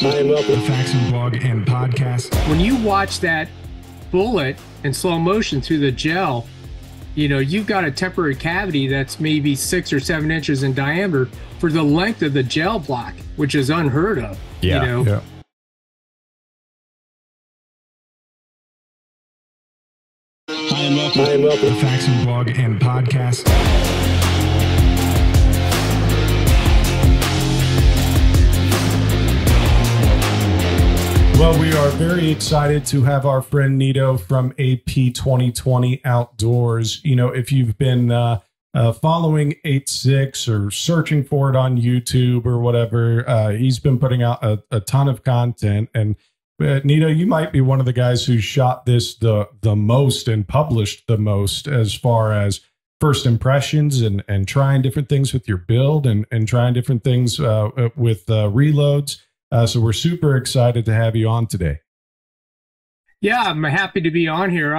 welcome to the Faxon blog and podcast. When you watch that bullet in slow motion through the gel, you know, you've got a temporary cavity that's maybe 6 or 7 inches in diameter for the length of the gel block, which is unheard of. Yeah. You know? Yeah. Hi and welcome to the Faxon blog and podcast. Well, we are very excited to have our friend Nito from AP2020 Outdoors. You know, if you've been following 8.6 or searching for it on YouTube or whatever, he's been putting out a ton of content. And Nito, you might be one of the guys who shot this the most and published the most as far as first impressions and trying different things with your build and trying different things with reloads. So we're super excited to have you on today. Yeah, I'm happy to be on here.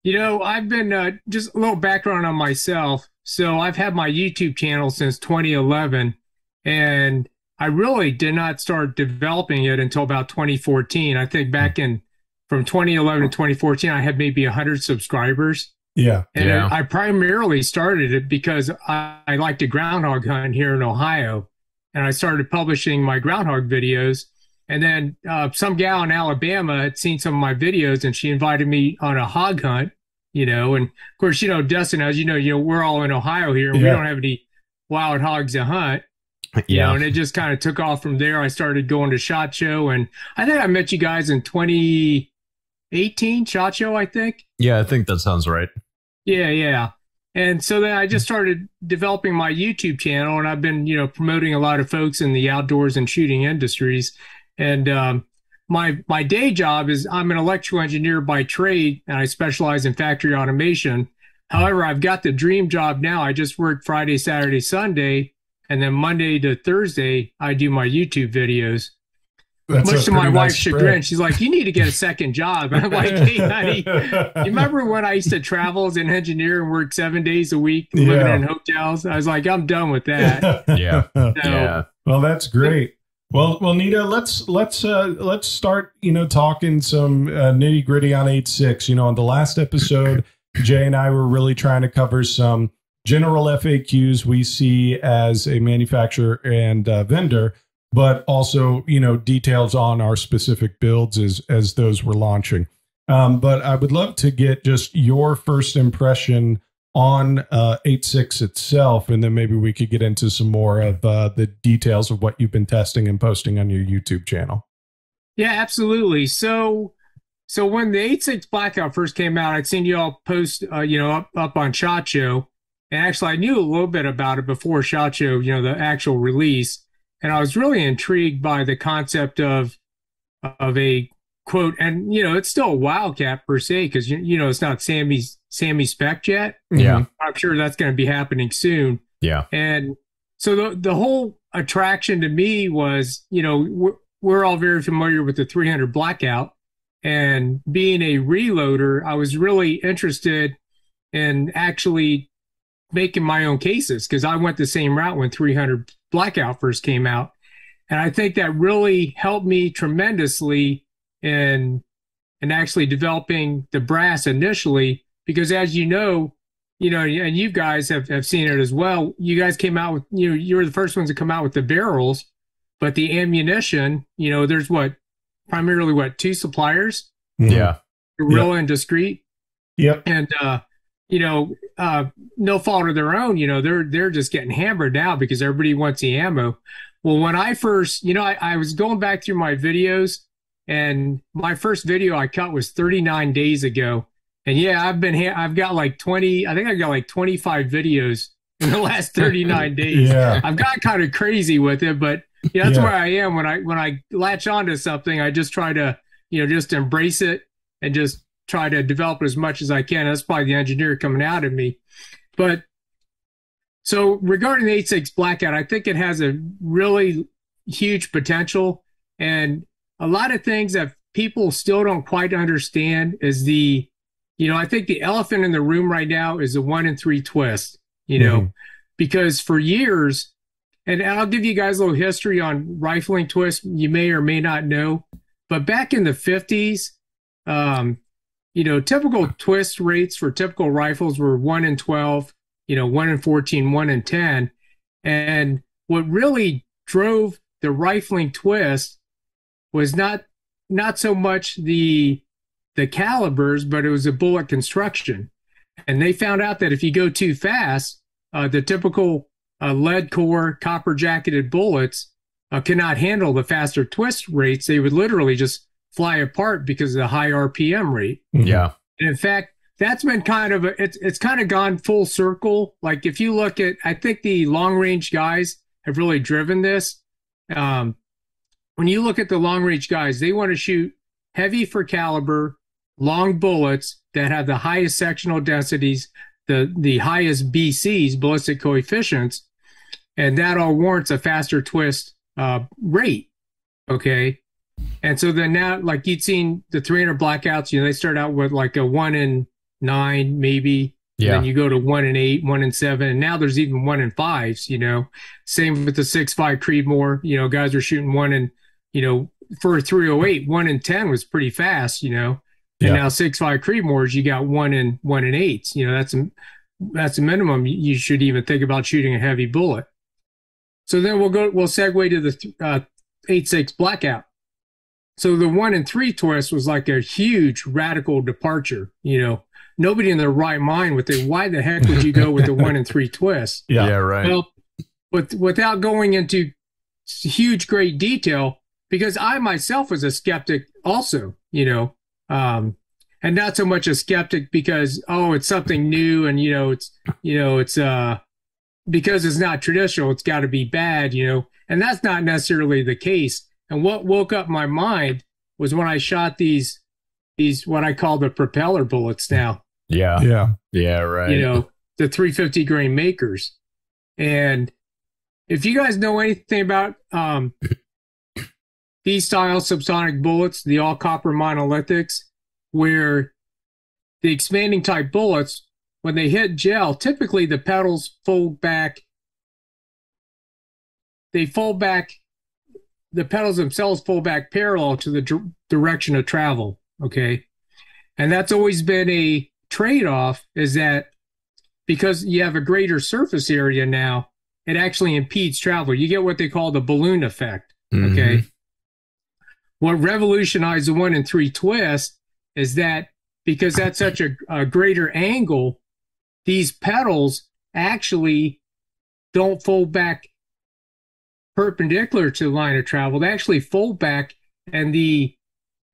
You know, I've been just a little background on myself. So I've had my YouTube channel since 2011, and I really did not start developing it until about 2014. I think back in from 2011 to 2014, I had maybe 100 subscribers. Yeah. And I primarily started it because I like to groundhog hunt here in Ohio. And I started publishing my groundhog videos. And then some gal in Alabama had seen some of my videos, and she invited me on a hog hunt, you know. And of course, you know, Dustin, as you know, we're all in Ohio here, and we don't have any wild hogs to hunt. You know, and it just kind of took off from there. I started going to SHOT Show, and I think I met you guys in 2018, SHOT Show, I think. Yeah, I think that sounds right. Yeah. And so then I just started developing my YouTube channel, and I've been, you know, promoting a lot of folks in the outdoors and shooting industries. And my day job is I'm an electrical engineer by trade, and I specialize in factory automation. However, I've got the dream job now. I just work Friday, Saturday, Sunday, and then Monday to Thursday, I do my YouTube videos. Much to my wife's chagrin, she's like, "You need to get a second job." And I'm like, "Hey, honey, you remember when I used to travel as an engineer and work 7 days a week, living in hotels?" I was like, "I'm done with that." Yeah. Well, that's great. Well, Nito, let's start, you know, talking some nitty gritty on 8.6. You know, on the last episode, Jay and I were really trying to cover some general FAQs we see as a manufacturer and vendor, but also, you know, details on our specific builds as those were launching. But I would love to get just your first impression on 8.6 itself, and then maybe we could get into some more of the details of what you've been testing and posting on your YouTube channel. Yeah, absolutely. So when the 8.6 Blackout first came out, I'd seen you all post, you know, up on SHOT Show, and actually I knew a little bit about it before SHOT Show, you know, the actual release. And I was really intrigued by the concept of a quote, and you know, it's still a Wildcat per se, because you know it's not Sammy spec yet. Yeah, I'm sure that's going to be happening soon. Yeah, and so the whole attraction to me was, you know, we're all very familiar with the 300 Blackout, and being a reloader, I was really interested in actually making my own cases, because I went the same route when 300 Blackout first came out. And I think that really helped me tremendously in actually developing the brass initially, because as you know, and you guys have seen it as well, you guys came out with, you know, you were the first ones to come out with the barrels, but the ammunition, you know, there's primarily 2 suppliers. Yeah. Gorilla and Discreet. Yep. And, you know, no fault of their own, you know, they're just getting hammered now because everybody wants the ammo. Well, when I first, you know, I was going back through my videos, and my first video I cut was 39 days ago. And yeah, I've got like 20, I think I got like 25 videos in the last 39 days. Yeah. I've got kind of crazy with it, but yeah, that's where I am. When I latch onto something, I just try to, you know, just embrace it and just try to develop it as much as I can. That's probably the engineer coming out of me. But so regarding the 8.6 Blackout, I think it has a really huge potential, and a lot of things that people still don't quite understand is I think the elephant in the room right now is the 1 in 3 twist, you know, because for years, and I'll give you guys a little history on rifling twists. You may or may not know, but back in the 50s, typical twist rates for typical rifles were 1 in 12, 1 in 14, 1 in 10. And what really drove the rifling twist was not so much the calibers, but it was the bullet construction. And they found out that if you go too fast, the typical lead core, copper jacketed bullets cannot handle the faster twist rates. They would literally just fly apart because of the high RPM rate. Yeah. And in fact, that's been kind of it's kind of gone full circle. Like if you look at, I think the long range guys have really driven this. When you look at the long range guys, they want to shoot heavy for caliber, long bullets that have the highest sectional densities, the highest BCs, ballistic coefficients, and that all warrants a faster twist rate. Okay. And so then now, like you'd seen the 300 Blackouts, they start out with like a 1 in 9, maybe. Yeah. And then you go to 1 in 8, 1 in 7, and now there's even 1 in 5s, Same with the 6.5 Creedmoor, guys are shooting 1 in, for a 308, 1 in 10 was pretty fast, And now 6.5 Creedmoors, you got 1 in 8s. That's a minimum. You should even think about shooting a heavy bullet. So then we'll segue to the 8.6 Blackout. So the 1 in 3 twist was like a huge radical departure. Nobody in their right mind would think, why the heck would you go with the 1 in 3 twist? Yeah, right. Well, without going into huge, great detail, because I myself was a skeptic also, and not so much a skeptic because, it's something new and, it's because it's not traditional, it's got to be bad, and that's not necessarily the case. And what woke up my mind was when I shot these what I call the propeller bullets now. Yeah, right. The 350 grain makers. And if you guys know anything about these style subsonic bullets, the all copper monolithics, where the expanding type bullets, when they hit gel, typically the petals fold back. They fold back. The petals themselves fold back parallel to the direction of travel. Okay. And that's always been a trade-off, is that because you have a greater surface area now, it actually impedes travel. You get what they call the balloon effect. Okay. Mm-hmm. What revolutionized the 1 in 3 twist is that because that's such a greater angle, these petals actually don't fold back perpendicular to the line of travel. They actually fold back, and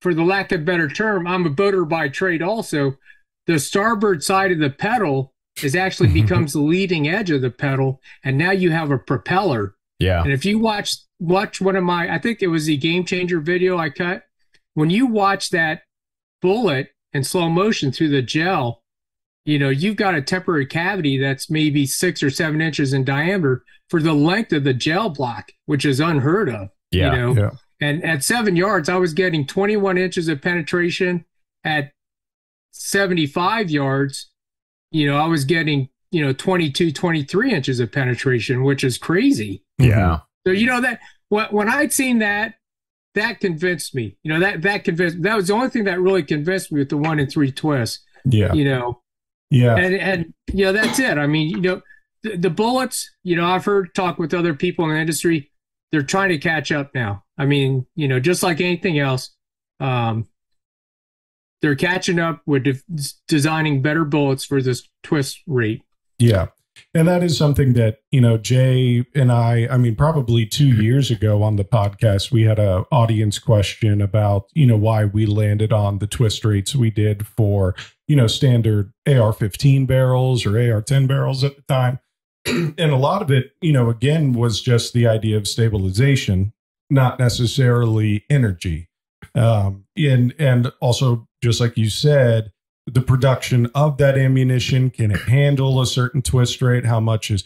for the lack of a better term, I'm a boater by trade also, the starboard side of the pedal actually becomes the leading edge of the pedal, and now you have a propeller. Yeah. And if you watch one of my, I think it was the Game Changer video I cut, when you watch that bullet in slow motion through the gel, you've got a temporary cavity that's maybe 6 or 7 inches in diameter for the length of the gel block, which is unheard of. Yeah. And at 7 yards, I was getting 21 inches of penetration. At 75 yards, I was getting, 22, 23 inches of penetration, which is crazy. Yeah. So, that when I'd seen that convinced me, that was the only thing that really convinced me with the 1 in 3 twist. Yeah. Yeah. And that's it. I mean, the bullets, I've heard talk with other people in the industry, they're trying to catch up now. I mean, just like anything else, they're catching up with designing better bullets for this twist rate. Yeah. And that is something that, Jay and I mean, probably 2 years ago on the podcast, we had an audience question about, why we landed on the twist rates we did for, standard AR-15 barrels or AR-10 barrels at the time. And a lot of it, again, was just the idea of stabilization, not necessarily energy. And also, just like you said, the production of that ammunition, can it handle a certain twist rate? How much is,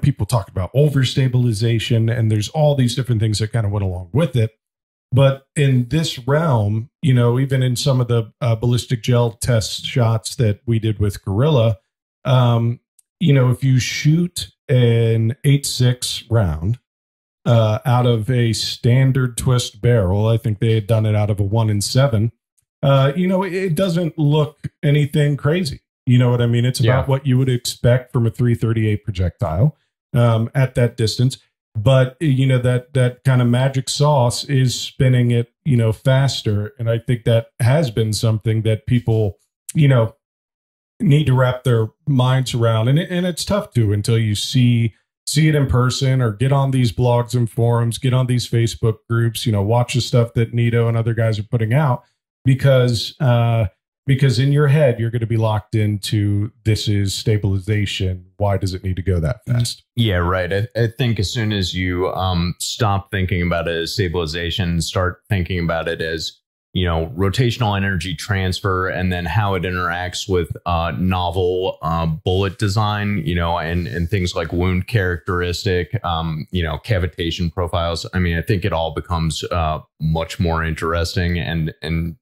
people talk about overstabilization, and there's all these different things that kind of went along with it. But in this realm, even in some of the ballistic gel test shots that we did with Gorilla, if you shoot an 8.6 round, out of a standard twist barrel. I think they had done it out of a 1-in-7. It doesn't look anything crazy. You know what I mean? It's about what you would expect from a 338 projectile at that distance. But, that kind of magic sauce is spinning it, faster. And I think that has been something that people, need to wrap their minds around. And it's tough to until you see it in person or get on these blogs and forums, get on these Facebook groups, watch the stuff that Nito and other guys are putting out, because in your head, you're going to be locked into, this is stabilization. Why does it need to go that fast? Yeah, right. I think as soon as you stop thinking about it as stabilization, start thinking about it as, rotational energy transfer, and then how it interacts with novel bullet design, and things like wound characteristic, cavitation profiles. I mean, I think it all becomes much more interesting, and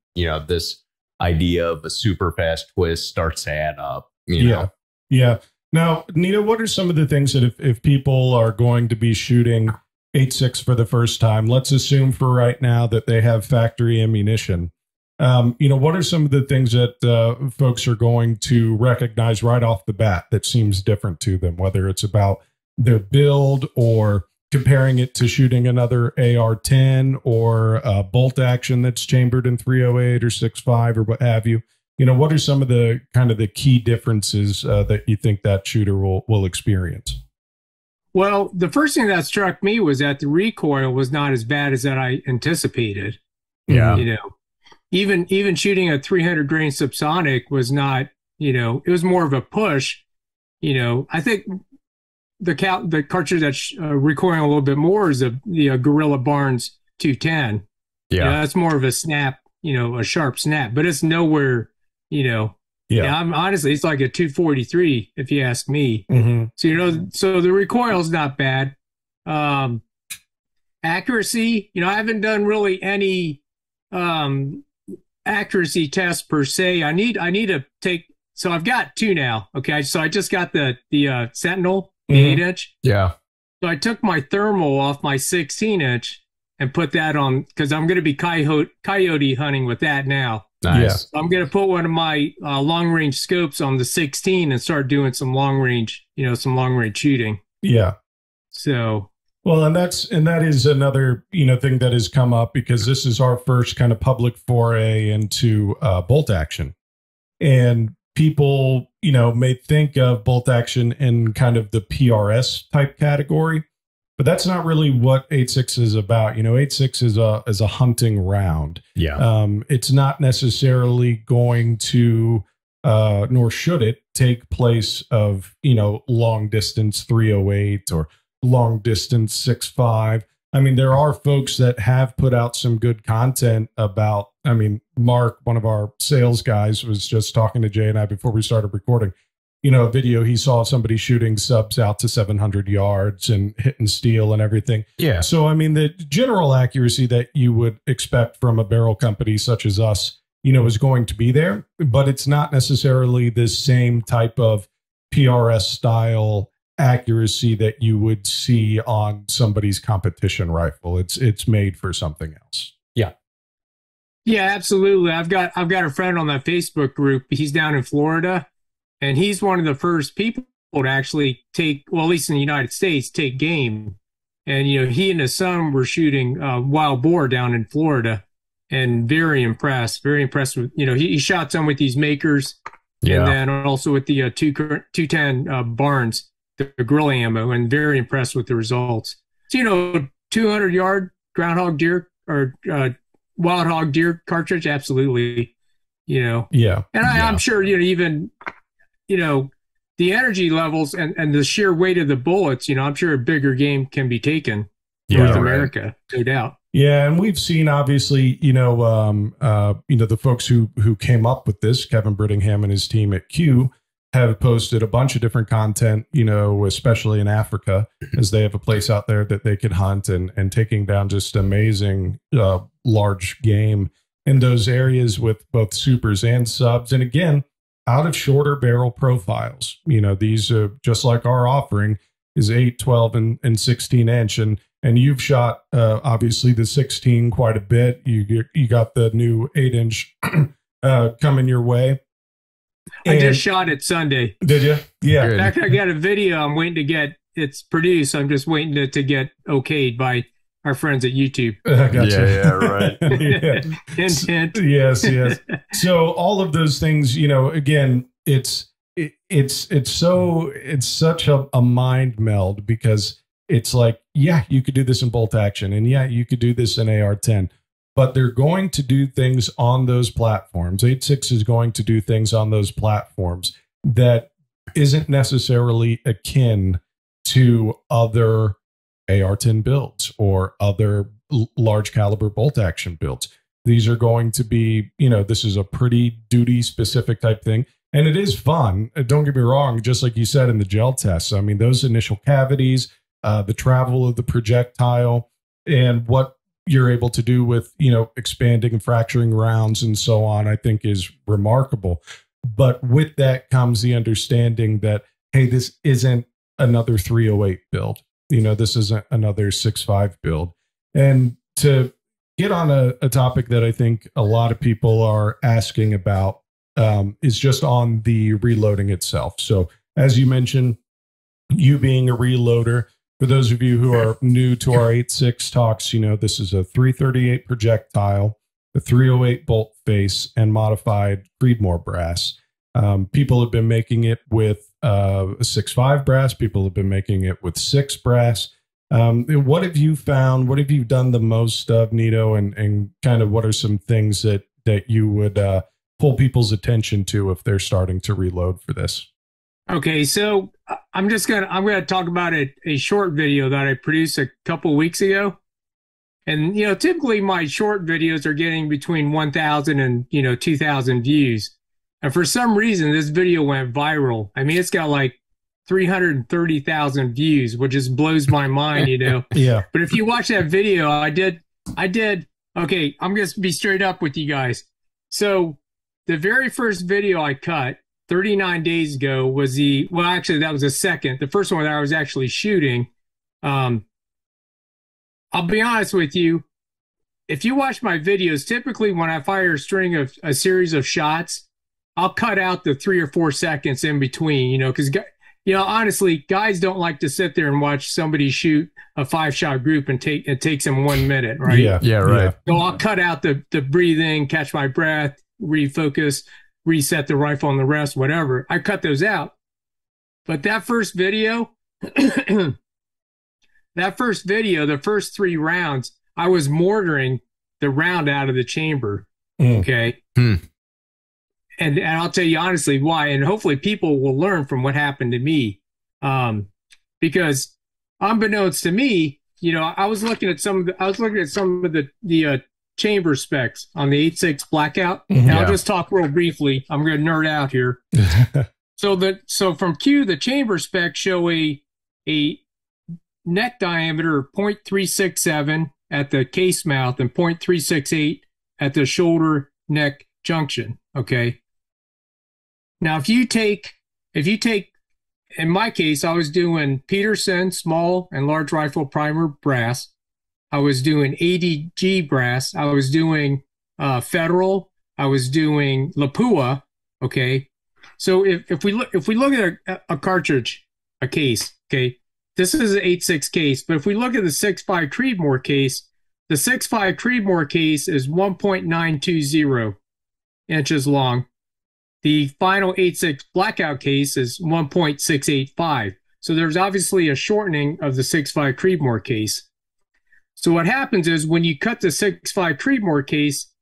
this idea of a super fast twist starts to add up. Yeah. Now, Nito, what are some of the things that if people are going to be shooting 8.6 for the first time, let's assume for right now that they have factory ammunition. What are some of the things that folks are going to recognize right off the bat that seems different to them, whether it's about their build or comparing it to shooting another AR-10 or bolt action that's chambered in 308 or 6.5 or what have you? What are some of the kind of the key differences that you think that shooter will experience? Well, the first thing that struck me was that the recoil was not as bad as that I anticipated. Yeah. Even shooting a 300 grain subsonic was not, it was more of a push. I think the cartridge that's recoiling a little bit more is the Gorilla Barnes 210. Yeah. That's more of a snap, a sharp snap, but it's nowhere, I'm honestly, it's like a 243 if you ask me. Mm-hmm. So the recoil is not bad. Accuracy, I haven't done really any accuracy tests per se. I need to take. So I've got two now. Okay, so I just got the Sentinel, the 8-inch. Yeah. So I took my thermal off my 16-inch and put that on, because I'm going to be coyote hunting with that now. Nice. Yeah. So I'm going to put one of my long range scopes on the 16 and start doing some long range shooting. Yeah. So. Well, and that is another, thing that has come up, because this is our first kind of public foray into bolt action. And people, may think of bolt action in kind of the PRS type category, but that's not really what 8.6 is about. 8.6 is a hunting round. Yeah. It's not necessarily going to, nor should it take place of, long distance 308 or long distance 6.5. I mean, there are folks that have put out some good content about, Mark, one of our sales guys, was just talking to Jay and I before we started recording, a video he saw somebody shooting subs out to 700 yards and hitting steel and everything. Yeah. So, the general accuracy that you would expect from a barrel company such as us, is going to be there, but it's not necessarily the same type of PRS style accuracy that you would see on somebody's competition rifle. It's made for something else. Yeah, absolutely. I've got a friend on that Facebook group. He's down in Florida, and he's one of the first people to actually take, well, at least in the United States, take game. And he and his son were shooting wild boar down in Florida, and very impressed with, he shot some with these makers, and then also with the 210 Barnes, the gorilla ammo, and very impressed with the results. So, 200 yard groundhog deer or wild hog deer cartridge, absolutely. And I'm sure, even, the energy levels and the sheer weight of the bullets, I'm sure a bigger game can be taken in North America, no doubt. Yeah, and we've seen, obviously, the folks who came up with this, Kevin Brittingham and his team at Q, have posted a bunch of different content, especially in Africa, as they have a place out there that they could hunt and taking down just amazing large game in those areas with both supers and subs. And again, out of shorter barrel profiles. These are just like our offering is 8, 12, and 16 inch. And and you've shot obviously the 16 quite a bit. You got the new 8-inch coming your way. I just shot it Sunday. Did you? Yeah. In fact, I got a video I'm waiting to get. It's produced. I'm just waiting to get okayed by our friends at YouTube. Gotcha. Yeah, right. Yeah. Hint, hint. Yes. So all of those things, again, it's such a mind meld, because it's like, yeah, you could do this in bolt action, and yeah, you could do this in AR-10, but they're going to do things on those platforms. 8.6 is going to do things on those platforms that isn't necessarily akin to other AR-10 builds or other large caliber bolt action builds. These are going to be, this is a pretty duty specific type thing. And it is fun. Don't get me wrong. Just like you said in the gel tests, I mean, those initial cavities, the travel of the projectile, and what you're able to do with, expanding and fracturing rounds and so on, I think is remarkable. But with that comes the understanding that, hey, this isn't another 308 build. This isn't another 6.5 build. And to get on a topic that I think a lot of people are asking about, is just on the reloading itself. So as you mentioned, you being a reloader, for those of you who are new to our 8.6 talks, this is a 338 projectile, a 308 bolt face, and modified Creedmoor brass. People have been making it with a 6.5 brass. People have been making it with 6 brass. What have you found? What have you done the most of, Nito? And kind of what are some things that you would pull people's attention to if they're starting to reload for this? Okay, so I'm gonna talk about a short video that I produced a couple weeks ago. And typically my short videos are getting between 1,000 and 2,000 views. And for some reason this video went viral. I mean, it's got like 330,000 views, which just blows my mind, Yeah. But if you watch that video, I did. Okay, I'm going to be straight up with you guys. So the very first video I cut 39 days ago was actually that was the second. The first one that I was actually shooting. I'll be honest with you. If you watch my videos, typically when I fire a series of shots, I'll cut out the 3 or 4 seconds in between, because honestly, guys don't like to sit there and watch somebody shoot a 5-shot group and it takes them 1 minute, right? Yeah, right. So I'll cut out the breathing, catch my breath, refocus, reset the rifle and the rest, whatever. I cut those out. But that first video, the first 3 rounds, I was mortaring the round out of the chamber. Okay. And I'll tell you honestly why, and hopefully people will learn from what happened to me. Because unbeknownst to me, I was looking at some of the chamber specs on the 8.6 Blackout. And I'll just talk real briefly. I'm going to nerd out here. So from Q, the chamber specs show a neck diameter of 0.367 at the case mouth and 0.368 at the shoulder neck junction. Okay. Now, if you take, in my case, I was doing Peterson small and large rifle primer brass. I was doing ADG brass. I was doing Federal. I was doing Lapua. Okay. So if we look at a cartridge, a case, okay, this is an 8.6 case, but if we look at the 6.5 Creedmoor case, the 6.5 Creedmoor case is 1.920 inches long. The final 8.6 Blackout case is 1.685. So there's obviously a shortening of the 6.5 Creedmoor case. So what happens is when you cut the 6.5 Creedmoor case,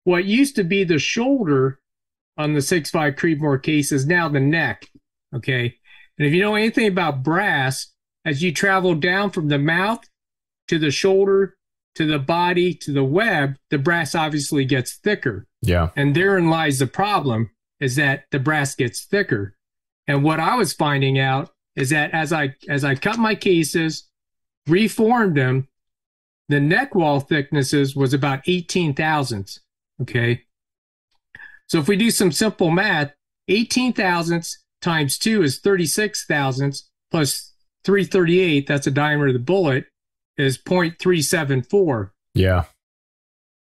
what used to be the shoulder on the 6.5 Creedmoor case is now the neck. Okay. And if you know anything about brass, as you travel down from the mouth to the shoulder, to the body, to the web, the brass obviously gets thicker. Yeah. And therein lies the problem, is that the brass gets thicker. And what I was finding out is that as I cut my cases, reformed them, the neck wall thicknesses was about 18 thousandths. Okay. So if we do some simple math, 18 thousandths times 2 is 36 thousandths plus .338, that's the diameter of the bullet, is .374. Yeah.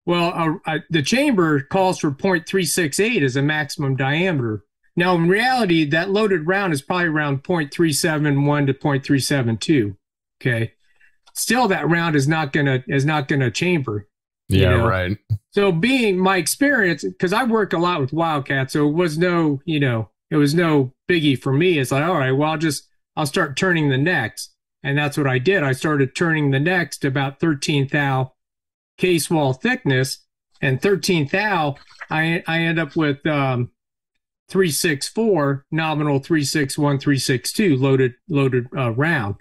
Well, the chamber calls for .368 as a maximum diameter. Now, in reality, that loaded round is probably around .371 to .372. Okay. Still, that round is not gonna chamber. Yeah, right. So, being my experience, because I work a lot with Wildcats, so it was no biggie for me. It's like, all right, well, I'll start turning the necks, and that's what I did. I started turning the necks to about 13 thou case wall thickness, and 13 thou, I end up with 364 nominal 361 362 loaded round.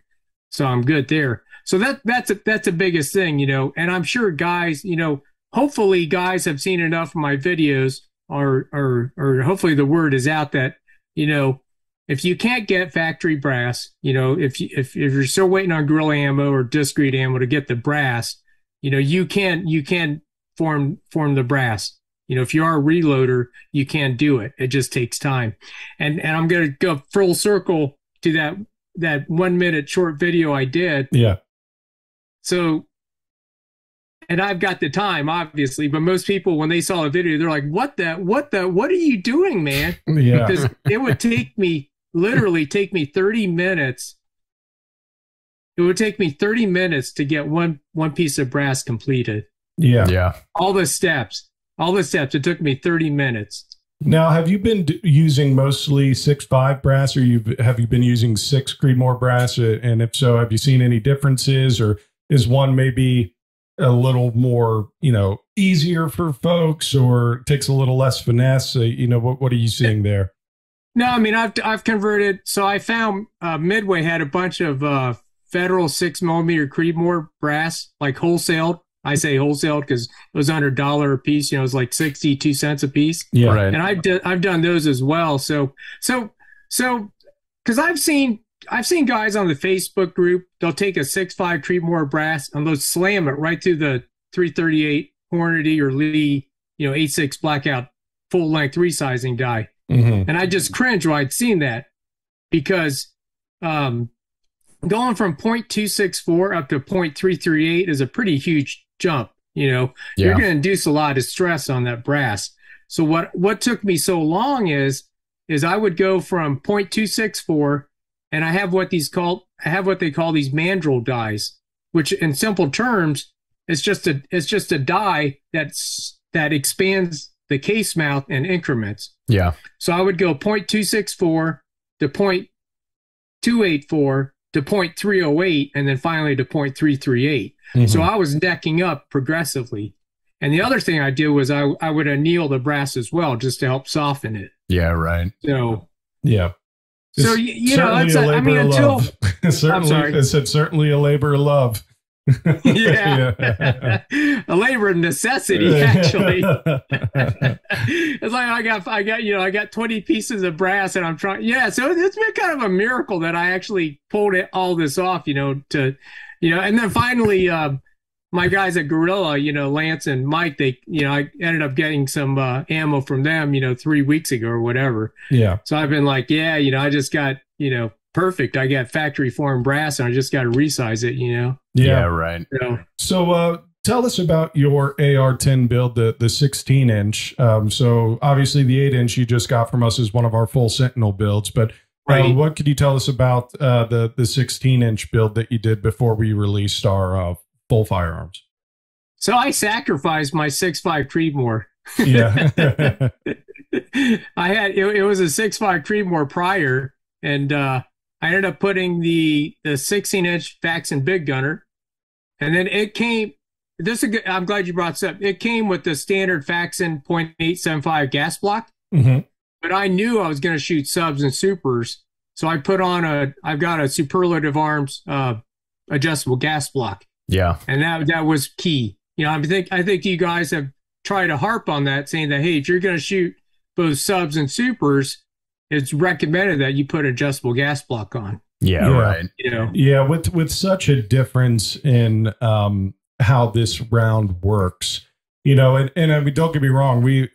So I'm good there. So that's the biggest thing, and I'm sure guys, hopefully guys have seen enough of my videos, or hopefully the word is out that, if you can't get factory brass, if you're still waiting on guerrilla ammo or discrete ammo to get the brass, you can form the brass. If you are a reloader, you can do it. It just takes time. And I'm going to go full circle to that 1 minute short video I did. Yeah. So, and I've got the time, obviously, but most people, when they saw the video, they're like, what are you doing, man? Yeah. Because it would literally take me 30 minutes. It would take me 30 minutes to get one piece of brass completed. Yeah. Yeah. All the steps, it took me 30 minutes. Now, have you been using mostly 6.5 brass, or have you been using 6 Creedmoor brass? And if so, have you seen any differences, or is one maybe a little more, easier for folks, or takes a little less finesse? What are you seeing there? No, I mean, I've converted. So I found Midway had a bunch of Federal 6mm Creedmoor brass, like wholesaled. I say wholesale because it was under $1 a piece. It was like 62 cents a piece. Yeah, right. And I've done those as well. So because I've seen guys on the Facebook group, they'll take a 6.5 Creedmoor brass and they'll slam it right through the 338 Hornady or Lee, 8.6 Blackout full length resizing die. Mm-hmm. And I just cringe when I'd seen that, because going from .264 up to .338 is a pretty huge jump. You're going to induce a lot of stress on that brass. So what took me so long is I would go from .264, and I have what they call these Mandrel dies, which in simple terms it's just a die that expands the case mouth in increments. Yeah. So I would go .264 to .284 to .308, and then finally to .338. Mm-hmm. So I was necking up progressively. And the other thing I did was I would anneal the brass as well, just to help soften it. Yeah, right. So yeah. So it's until certainly, I said certainly a labor of love. Yeah. A labor of necessity, actually. It's like I got 20 pieces of brass, and I'm trying. Yeah, so it's been kind of a miracle that I actually pulled all this off. And then finally, my guys at Gorilla, Lance and Mike, I ended up getting some ammo from them, 3 weeks ago or whatever. Yeah. So I've been like, I just got, perfect. I got factory formed brass, and I just got to resize it, Yeah, right. So tell us about your AR-10 build, the 16-inch. So obviously the 8-inch you just got from us is one of our full Sentinel builds, but right. What could you tell us about the 16-inch build that you did before we released our full firearms? So I sacrificed my 6.5 Creedmoor. Yeah. I had it was a 6.5 Creedmoor prior, and I ended up putting the 16-inch Faxon Big Gunner, and then it came. I'm glad you brought this up. It came with the standard Faxon .875 gas block, mm-hmm. but I knew I was going to shoot subs and supers, so I put on I've got a Superlative Arms adjustable gas block. Yeah, and that was key. I think you guys have tried to harp on that, saying that, hey, if you're going to shoot both subs and supers, it's recommended that you put adjustustable gas block on. Yeah, right. Yeah, with such a difference in how this round works, and I mean, don't get me wrong, we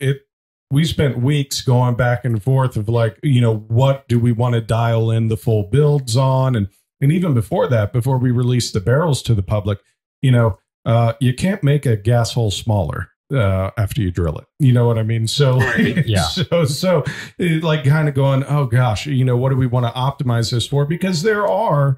spent weeks going back and forth of like, what do we want to dial in the full builds on, and and even before that, before we released the barrels to the public, you know, you can't make a gas hole smaller after you drill it. You know what I mean? So, Yeah. so it, like, kind of going, oh gosh, you know, what do we want to optimize this for? Because there are,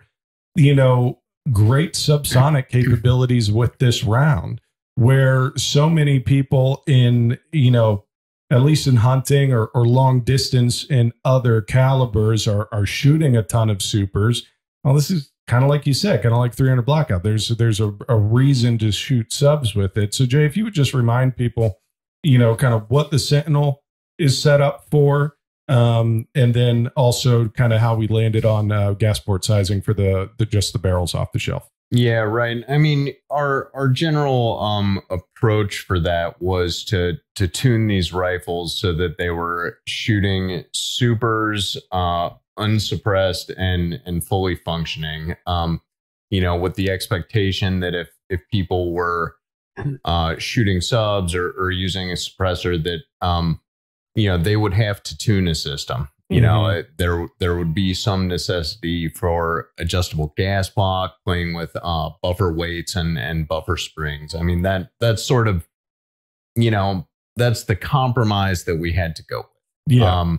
you know, great subsonic capabilities with this round, where so many people in, you know, at least in hunting or long distance and other calibers are shooting a ton of supers. Well, this is kind of like you said, kind of like 300 Blackout. There's a reason to shoot subs with it. So Jay, if you would just remind people, you know, kind of what the Sentinel is set up for, and then also kind of how we landed on gas port sizing for the just the barrels off the shelf. Yeah, right. I mean, our general approach for that was to tune these rifles so that they were shooting supers, unsuppressed and fully functioning. You know, with the expectation that if people were shooting subs or using a suppressor, that you know, they would have to tune a system. You know, there would be some necessity for adjustable gas block, playing with buffer weights and buffer springs. I mean, that's sort of, you know, that's the compromise that we had to go with. Yeah.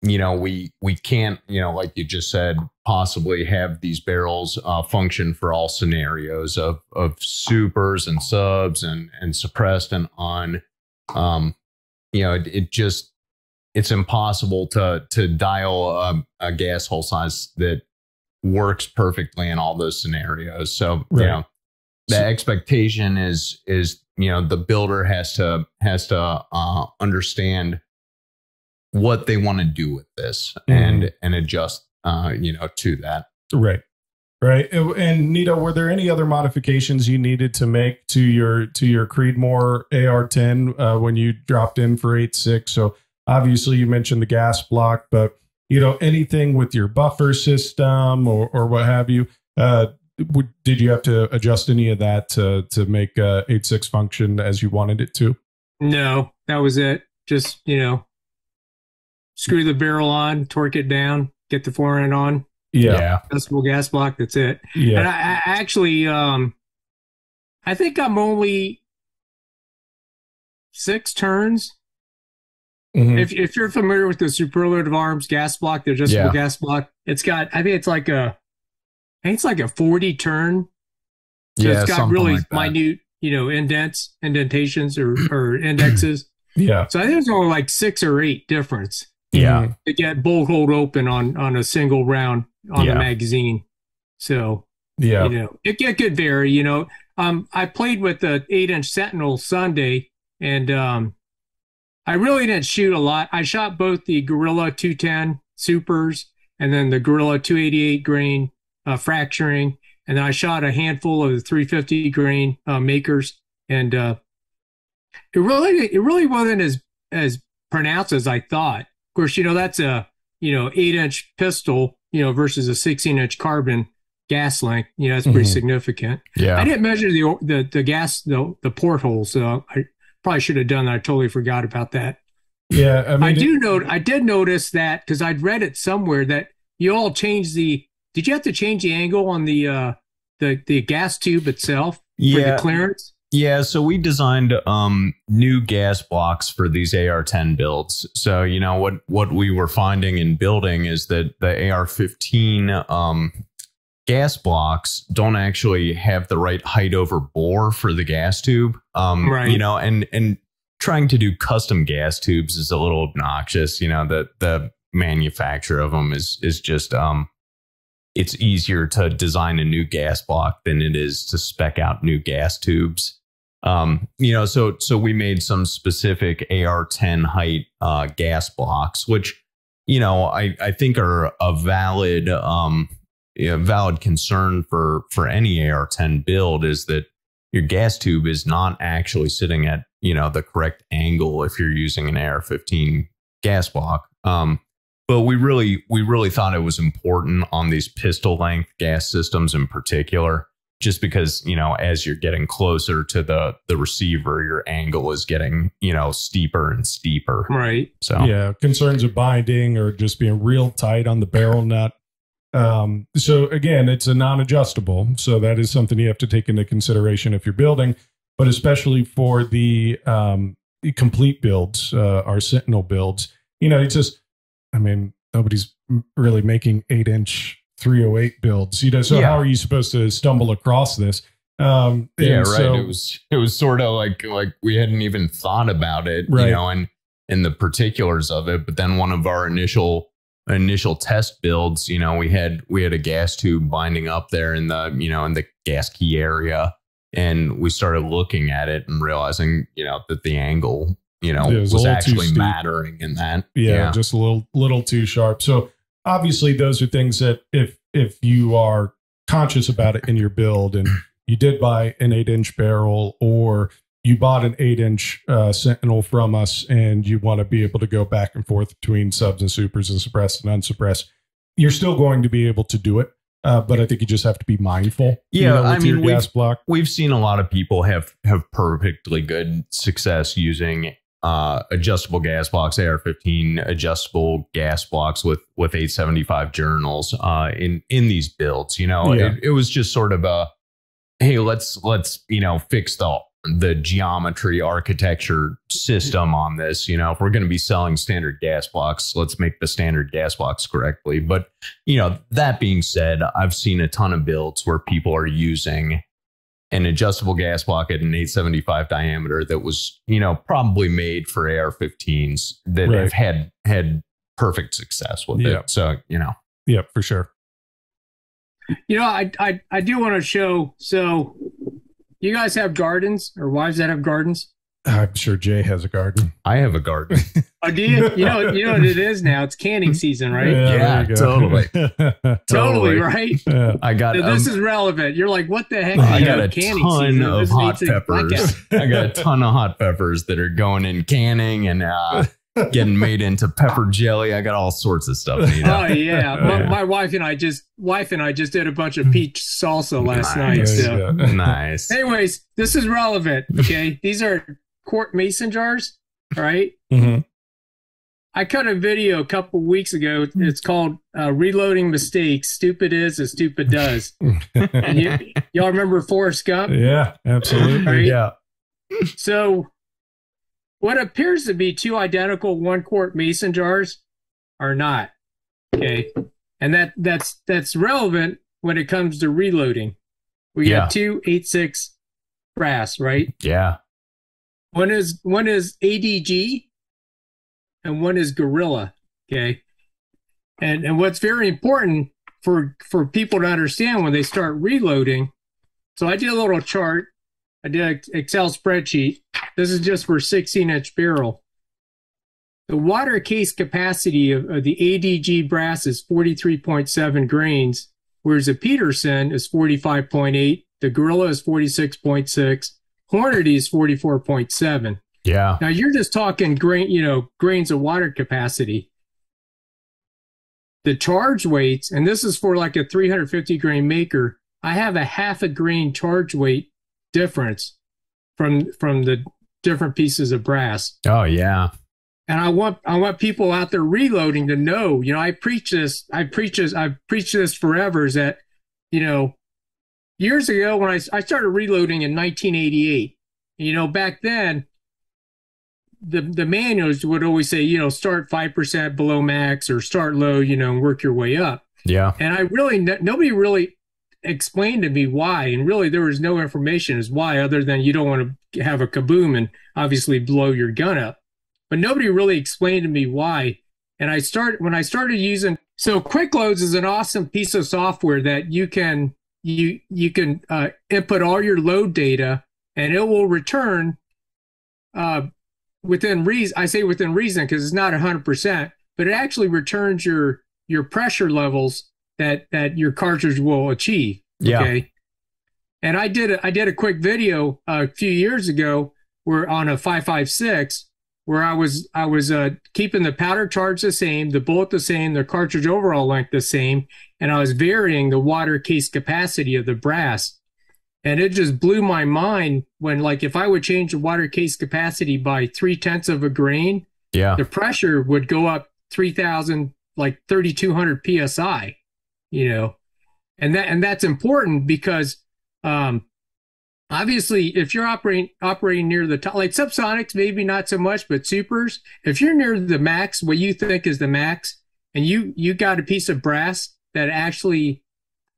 You know, we can't, you know, like you just said, possibly have these barrels function for all scenarios of supers and subs and suppressed and on. You know, it's impossible to dial a gas hole size that works perfectly in all those scenarios. So, you know, the expectation is, you know, the builder has to understand what they want to do with this and adjust, you know, to that. Right. And Nito, were there any other modifications you needed to make to your Creedmoor AR-10 when you dropped in for 8.6? So obviously you mentioned the gas block, but, you know, anything with your buffer system or what have you, did you have to adjust any of that to make 8.6 function as you wanted it to? No, that was it. Just, you know, screw the barrel on, torque it down, get the forend on. Yeah. Adjustable gas block. That's it. Yeah. And I actually, I think I'm only 6 turns. If you're familiar with the superlative arms gas block, the adjustable gas block, it's got, I think it's like a 40 turn. So it's got really like minute, you know, indentations or indexes. Yeah. So I think it's only like 6 or 8 difference. Yeah. To get bolt hold open on a single round on the magazine. So, you know, it could vary, you know. I played with the 8-inch Sentinel Sunday, and I really didn't shoot a lot. I shot both the Gorilla 210 Supers and then the Gorilla 288 grain fracturing, and then I shot a handful of the 350 grain makers, and it really wasn't as pronounced as I thought. Of course, you know, that's a, you know, 8-inch pistol, you know, versus a 16-inch carbon gas length. You know, that's pretty significant. Yeah. I didn't measure the gas, the porthole, so I probably should have done that. I totally forgot about that. Yeah. I mean, I did notice that, because I'd read it somewhere, that you all changed did you have to change the angle on the gas tube itself for the clearance? Yeah, so we designed new gas blocks for these AR-10 builds. So, you know, what we were finding in building is that the AR-15 gas blocks don't actually have the right height over bore for the gas tube. You know, and trying to do custom gas tubes is a little obnoxious. You know, the manufacture of them is just it's easier to design a new gas block than it is to spec out new gas tubes. You know, so we made some specific AR-10 height gas blocks, which, you know, I think are a valid valid concern for any AR-10 build, is that your gas tube is not actually sitting at, you know, the correct angle if you're using an AR-15 gas block. But we really thought it was important on these pistol length gas systems in particular, just because, you know, as you're getting closer to the receiver, your angle is getting, you know, steeper and steeper. Right. So yeah, concerns of binding or just being real tight on the barrel nut. So again, it's a non-adjustable. So that is something you have to take into consideration if you're building, but especially for the complete builds, our Sentinel builds, it's just, nobody's really making 8-inch 308 builds, so how are you supposed to stumble across this? Right. It was sort of like we hadn't even thought about it, right, and the particulars of it. But then one of our initial test builds, we had a gas tube binding up there in the, in the gas key area. And we started looking at it and realizing, that the angle, was actually mattering in that. Yeah, just a little too sharp. So obviously those are things that if you are conscious about it in your build and you did buy an 8-inch barrel or you bought an 8-inch Sentinel from us and you want to be able to go back and forth between subs and supers and suppressed and unsuppressed, you're still going to be able to do it. But I think you just have to be mindful. Yeah, your gas block. We've seen a lot of people have perfectly good success using adjustable gas blocks, AR-15 adjustable gas blocks with 875 journals in these builds. It was just sort of a, hey, let's fix the geometry architecture system on this. If we're going to be selling standard gas blocks, let's make the standard gas blocks correctly. But that being said, I've seen a ton of builds where people are using an adjustable gas block at an 875 diameter that was probably made for AR-15s that have had perfect success with it. So yeah, for sure. I do want to show. So you guys have gardens or wives that have gardens? I'm sure Jay has a garden. I have a garden. Oh, do you? You know what it is now? It's canning season, right? Yeah, totally. Totally, right? Yeah. I got this is relevant. You're like, what the heck? I got a ton of hot peppers. I got a ton of hot peppers that are going in canning and getting made into pepper jelly. I got all sorts of stuff. Oh yeah, my wife and I just did a bunch of peach salsa last night. So. Nice. Anyways, this is relevant. Okay, these are quart mason jars. All right. Mm-hmm. I cut a video a couple weeks ago. It's called "Reloading Mistakes: Stupid Is as Stupid Does." And y'all remember Forrest Gump? Yeah, absolutely. Right? Yeah. So, what appears to be two identical 1-quart mason jars are not. Okay, and that's relevant when it comes to reloading. We got two 8.6 brass, right? Yeah. One is ADG and one is Gorilla. Okay. And what's very important for people to understand when they start reloading. So I did a little chart. I did an Excel spreadsheet. This is just for 16-inch barrel. The water case capacity of the ADG brass is 43.7 grains, whereas the Peterson is 45.8. The Gorilla is 46.6. Hornady is 44.7. Yeah. Now you're just talking grains of water capacity. The charge weights, and this is for like a 350 grain maker. I have a half a grain charge weight difference from the different pieces of brass. Oh yeah. And I want people out there reloading to know. I've preached this forever. Is that years ago when I started reloading in 1988, back then the manuals would always say, start 5% below max or start low, and work your way up. Yeah. And nobody really explained to me why. And really there was no information as why, other than you don't want to have a kaboom and obviously blow your gun up. But nobody really explained to me why. And when I started using, so Quick Loads is an awesome piece of software that you can input all your load data and it will return within reason. I say within reason because it's not 100%, but it actually returns your pressure levels that your cartridge will achieve. Yeah. Okay. And I did a quick video a few years ago where on a 5.56 where I was keeping the powder charge the same, the bullet the same, the cartridge overall length the same, and I was varying the water case capacity of the brass. And it just blew my mind when, like, if I would change the water case capacity by 0.3 of a grain, the pressure would go up 3,000, like 3,200 PSI. And that's important because obviously if you're operating near the top, like subsonics, maybe not so much, but supers, if you're near the max, what you think is the max, and you got a piece of brass that actually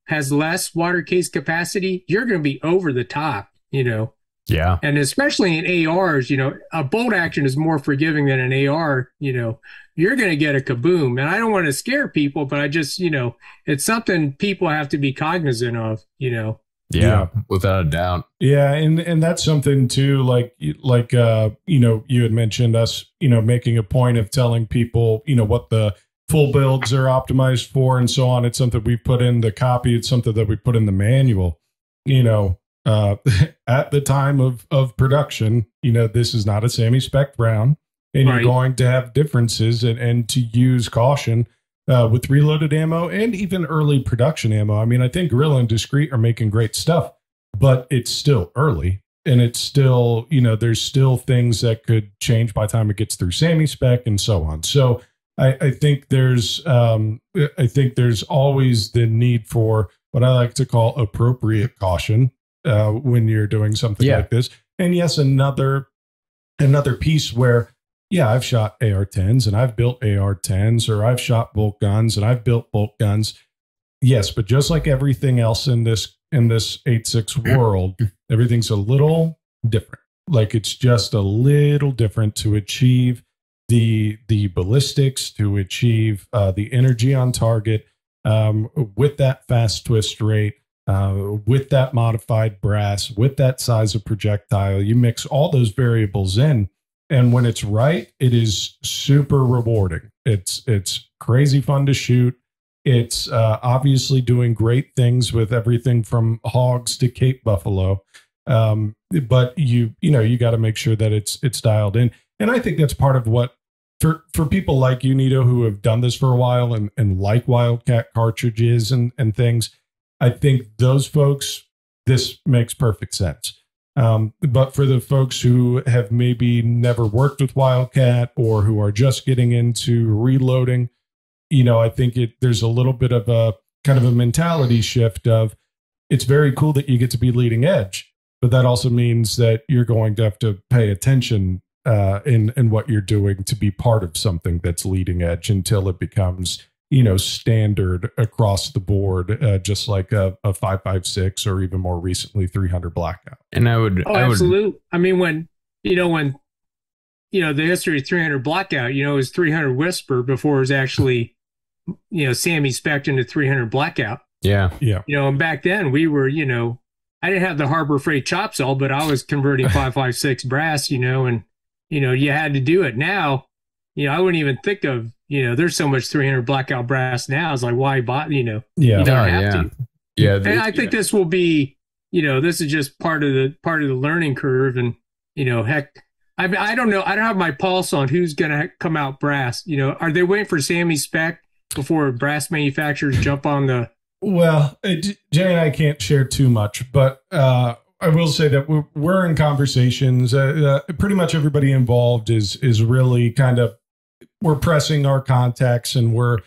has less water case capacity, you're going to be over the top, Yeah. And especially in ARs, a bolt action is more forgiving than an AR, you're going to get a kaboom. And I don't want to scare people, but I just, it's something people have to be cognizant of, Yeah, without a doubt. Yeah, and that's something too, like you had mentioned us, making a point of telling people, what the full builds are optimized for and so on. It's something we put in the copy. It's something that we put in the manual, at the time of production, this is not a semi-spec round, and you're going to have differences and to use caution with reloaded ammo and even early production ammo. I mean, I think Gorilla and Discreet are making great stuff, but it's still early, and it's still, there's still things that could change by the time it gets through semi-spec and so on. So I think there's always the need for what I like to call appropriate caution when you're doing something like this. And yes, another piece where, I've shot AR-10s and I've built AR-10s, or I've shot bolt guns and I've built bolt guns. Yes, but just like everything else in this 8.6 world, everything's a little different. Like, it's just a little different to achieve the ballistics, to achieve the energy on target with that fast twist rate, with that modified brass, with that size of projectile. You mix all those variables in, and when it's right, it is super rewarding. It's crazy fun to shoot. It's obviously doing great things with everything from hogs to Cape buffalo. But you got to make sure that it's dialed in. And I think that's part of what, for people like you, Nito, who have done this for a while and like Wildcat cartridges and things, I think those folks, this makes perfect sense. But for the folks who have maybe never worked with Wildcat or who are just getting into reloading, I think there's a little bit of a kind of a mentality shift of, it's very cool that you get to be leading edge, but that also means that you're going to have to pay attention in what you're doing to be part of something that's leading edge until it becomes, standard across the board, just like a 5.56 or even more recently 300 Blackout. And absolutely. I mean, when the history of 300 Blackout, it was 300 Whisper before it was actually, Sammy spec'd into 300 Blackout. Yeah. And back then we were, I didn't have the Harbor Freight chop saw, but I was converting 5.56 brass, and you had to do it. Now, I wouldn't even think of, there's so much 300 Blackout brass now. It's like, why buy, you don't have to. Yeah. And I think this will be, this is just part of the learning curve. And, heck, I don't know. I don't have my pulse on who's going to come out brass. Are they waiting for Sammy spec before brass manufacturers jump on the? Well, Jay and I can't share too much, but I will say that we're in conversations. Pretty much everybody involved is really kind of, we're pressing our contacts, and we're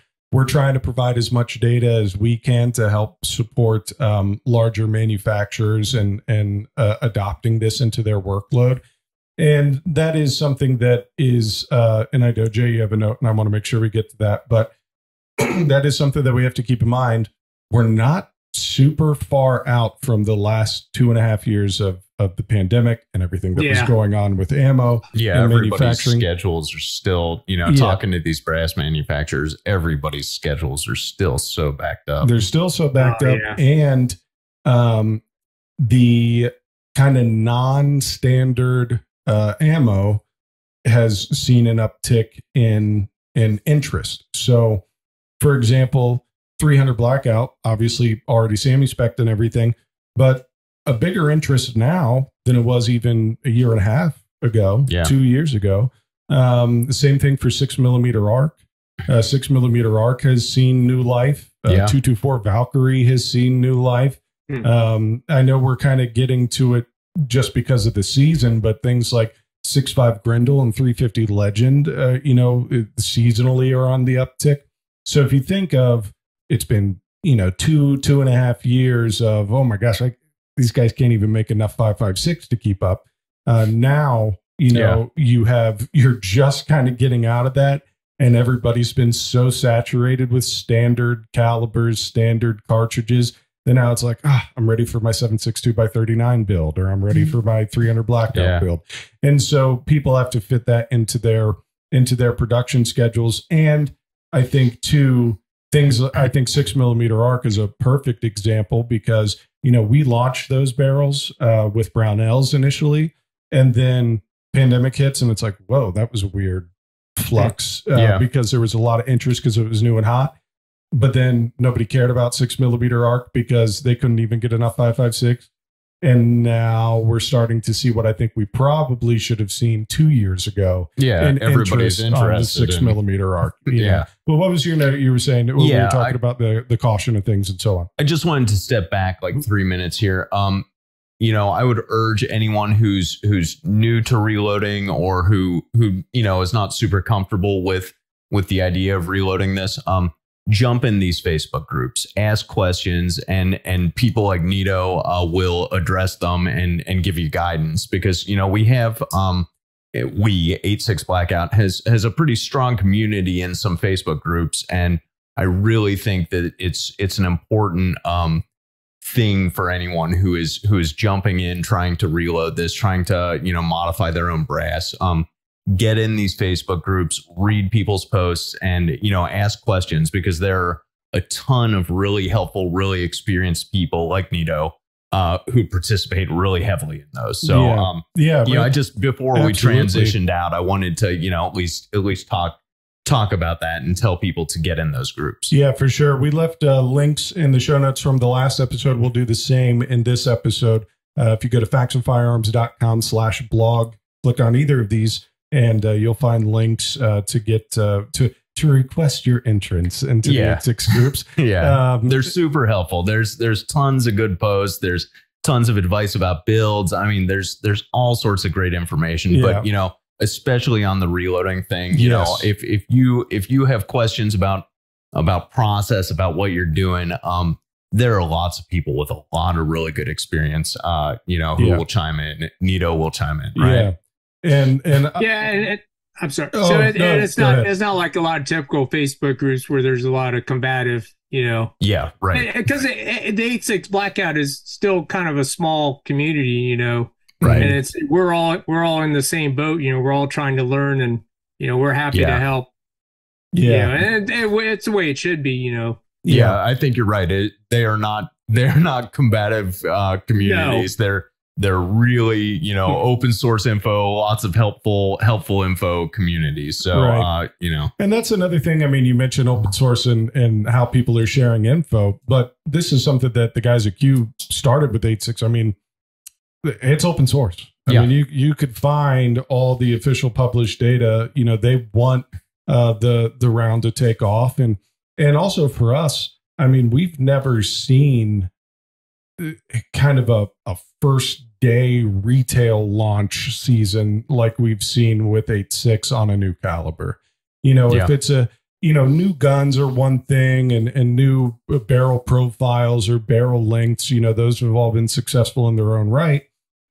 trying to provide as much data as we can to help support larger manufacturers and adopting this into their workload. And that is something that is, and I know, Jay, you have a note, and I want to make sure we get to that, but that is something that we have to keep in mind. We're not super far out from the last 2.5 years of the pandemic and everything that was going on with ammo. Yeah, and everybody's manufacturing schedules are still, talking to these brass manufacturers, everybody's schedules are still so backed up. They're still so backed up. Yeah. And the kind of non-standard ammo has seen an uptick in interest. So, for example, 300 Blackout, obviously already semi-spec'd and everything, but a bigger interest now than it was even a year and a half ago, 2 years ago. The same thing for 6mm arc. 6mm arc has seen new life. 224 Valkyrie has seen new life. I know we're kind of getting to it just because of the season, but things like 6.5 Grendel and 350 Legend, seasonally are on the uptick. So if you think of, it's been, 2.5 years of, oh my gosh, these guys can't even make enough 5.56 to keep up. Now, you're just kind of getting out of that. And everybody's been so saturated with standard calibers, standard cartridges. Then now it's like, I'm ready for my 7.62 by 39 build, or I'm ready for my 300 Blackout build. And so people have to fit that into their production schedules. And I think I think 6mm arc is a perfect example because, we launched those barrels with Brownells initially, and then pandemic hits and it's like, whoa, that was a weird flux because there was a lot of interest because it was new and hot, but then nobody cared about 6mm arc because they couldn't even get enough 5.56. And now we're starting to see what I think we probably should have seen 2 years ago. Yeah, everybody's interested on the 6mm arc. Yeah. Well, what was your note? You were saying we were talking about the caution of things and so on. I just wanted to step back like 3 minutes here. I would urge anyone who's new to reloading or who is not super comfortable with the idea of reloading this, jump in these Facebook groups, ask questions, and people like Nito will address them and give you guidance, because we have 86 Blackout has a pretty strong community in some Facebook groups, and I really think that it's an important thing for anyone who is jumping in, trying to reload this, trying to modify their own brass. Get in these Facebook groups, read people's posts, and ask questions, because there are a ton of really helpful, really experienced people like Nito who participate really heavily in those. So I just, before we transitioned out, I wanted to at least talk about that and tell people to get in those groups. Yeah, for sure. We left links in the show notes from the last episode. We'll do the same in this episode. If you go to faxonfirearms.com/blog, click on either of these, and you'll find links to get to request your entrance into the X6 groups. They're super helpful. There's tons of good posts. There's tons of advice about builds. I mean, there's all sorts of great information, but especially on the reloading thing, if you have questions about process, about what you're doing, there are lots of people with a lot of really good experience, who will chime in. Nito will chime in, right? And I'm sorry. It's not like a lot of typical Facebook groups where there's a lot of combative, Yeah, right. Because the 86 Blackout is still kind of a small community, Right. And we're all in the same boat, we're all trying to learn, and we're happy to help. Yeah. And it's the way it should be, Yeah, I think you're right. They're not combative communities. No. They're really, open source info, lots of helpful info communities. So, and that's another thing. I mean, you mentioned open source and how people are sharing info, but this is something that the guys at Q started with 86. I mean, it's open source. I mean, you could find all the official published data. They want the round to take off, and also for us, I mean, we've never seen kind of a first day retail launch season like we've seen with 86 on a new caliber. If it's new guns are one thing, and new barrel profiles or barrel lengths, those have all been successful in their own right.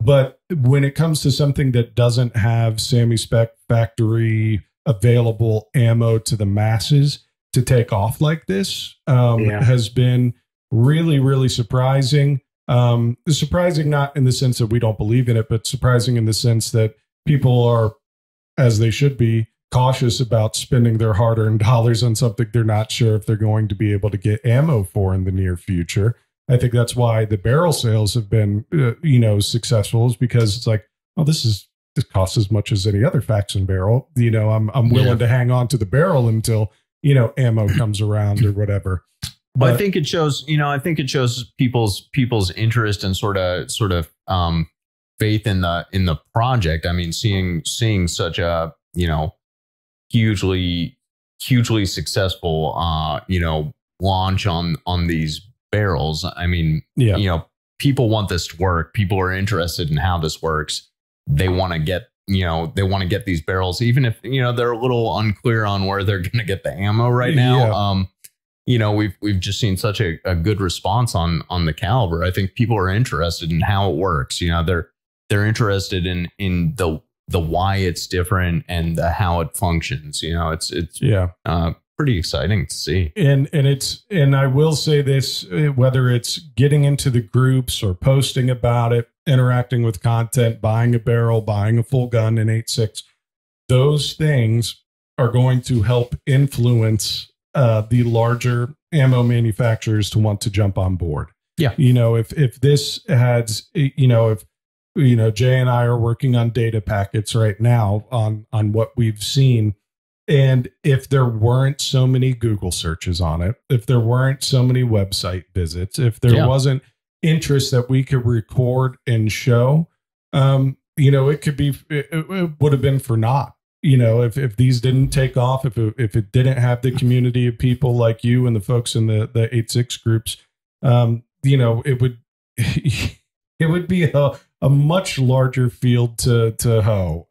But when it comes to something that doesn't have semi-spec factory available ammo to the masses to take off like this, has been really, really surprising. Surprising not in the sense that we don't believe in it, but surprising in the sense that people are, as they should be, cautious about spending their hard-earned dollars on something they're not sure if they're going to be able to get ammo for in the near future. I think that's why the barrel sales have been, successful, is because it's like, oh, this costs as much as any other Faxon barrel. I'm willing to hang on to the barrel until, ammo comes around or whatever. But I think it shows, people's interest and sort of faith in the project. I mean, seeing such a, hugely successful, launch on these barrels. I mean, people want this to work. People are interested in how this works. They want to get, these barrels, even if, they're a little unclear on where they're going to get the ammo right now. we've just seen such a good response on the caliber. I think people are interested in how it works. They're interested in the why it's different and the how it functions. It's pretty exciting to see. And I will say this, whether it's getting into the groups or posting about it, interacting with content, buying a barrel, buying a full gun in 8.6, those things are going to help influence the larger ammo manufacturers to want to jump on board. Yeah. If this has, if Jay and I are working on data packets right now on what we've seen, and if there weren't so many Google searches on it, if there weren't so many website visits, if there wasn't interest that we could record and show, it would have been for naught. If these didn't take off, if it didn't have the community of people like you and the folks in the 8.6 groups, it would be a much larger field to hoe,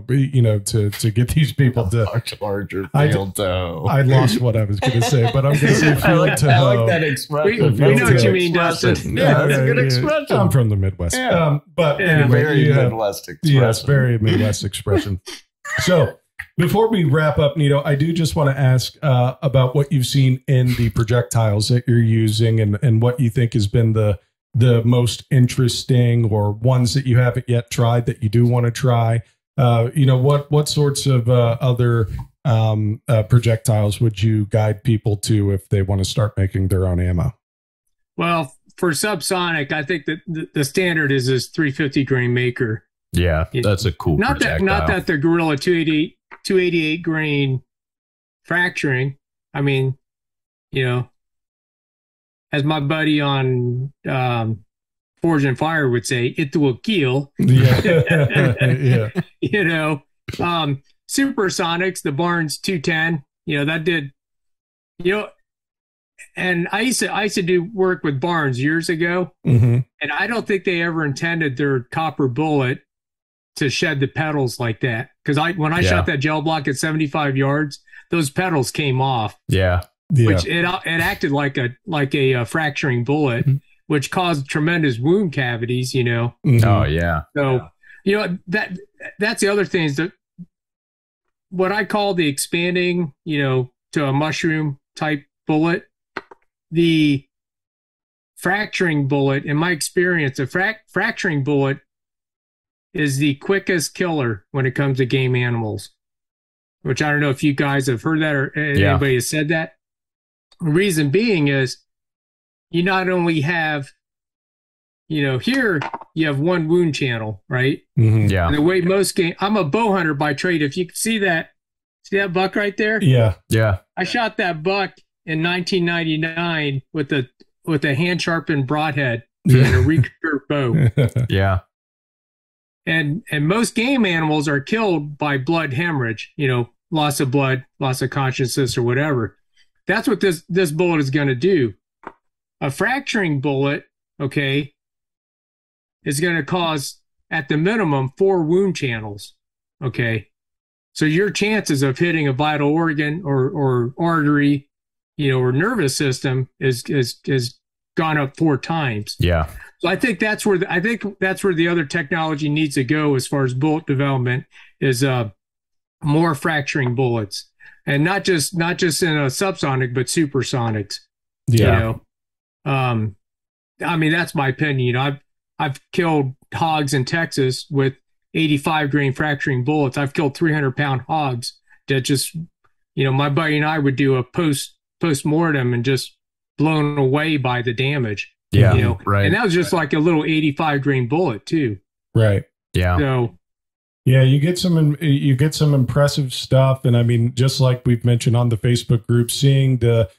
to get these people to much larger field to hoe. I lost what I was going to say, but I'm going to say field to hoe. I like that expression. We know what you mean, Dustin. Yeah, that's a good expression. I'm from the Midwest. Yeah. But anyway, very Midwest expression. Yes, very Midwest expression. So before we wrap up, Nito, I do just want to ask about what you've seen in the projectiles that you're using and what you think has been the most interesting or ones that you haven't yet tried that you do want to try. What sorts of other projectiles would you guide people to if they want to start making their own ammo? Well, for subsonic, I think that the standard is this 350 grain maker. Yeah, that's a cool projectile. Not that the Gorilla 288 grain fracturing. I mean, as my buddy on Forge and Fire would say, it will kill. Yeah. Supersonics, the Barnes 210, that did, and I used to do work with Barnes years ago, and I don't think they ever intended their copper bullet to shed the petals like that. Because when I shot that gel block at 75 yards, those petals came off. Yeah. Which it acted like a fracturing bullet, which caused tremendous wound cavities. Oh yeah. So that's the other thing is that what I call the expanding, to a mushroom type bullet, the fracturing bullet. In my experience, a fracturing bullet is the quickest killer when it comes to game animals. Which I don't know if you guys have heard that or anybody has said that. The reason being is you not only have, here you have one wound channel, right? Mm-hmm. Yeah. And the way most I'm a bow hunter by trade. If you see that buck right there? Yeah. Yeah. I shot that buck in 1999 with a hand sharpened broadhead and a recurve bow. Yeah. And most game animals are killed by blood hemorrhage, loss of blood, loss of consciousness or whatever. That's what this bullet is going to do. A fracturing bullet, is going to cause, at the minimum, 4 wound channels, So your chances of hitting a vital organ or artery, or nervous system is gone up 4 times. Yeah. So I think that's where the other technology needs to go as far as bullet development is more fracturing bullets. And not just in a subsonic, but supersonics. Yeah. I mean, that's my opinion. I've killed hogs in Texas with 85 grain fracturing bullets. I've killed 300-pound hogs that just, my buddy and I would do a post-mortem and just blown away by the damage. Yeah. Right. And that was just like a little 85 grain bullet too. Right. Yeah. So. Yeah, you get some impressive stuff, and I mean, just like we've mentioned on the Facebook group, seeing the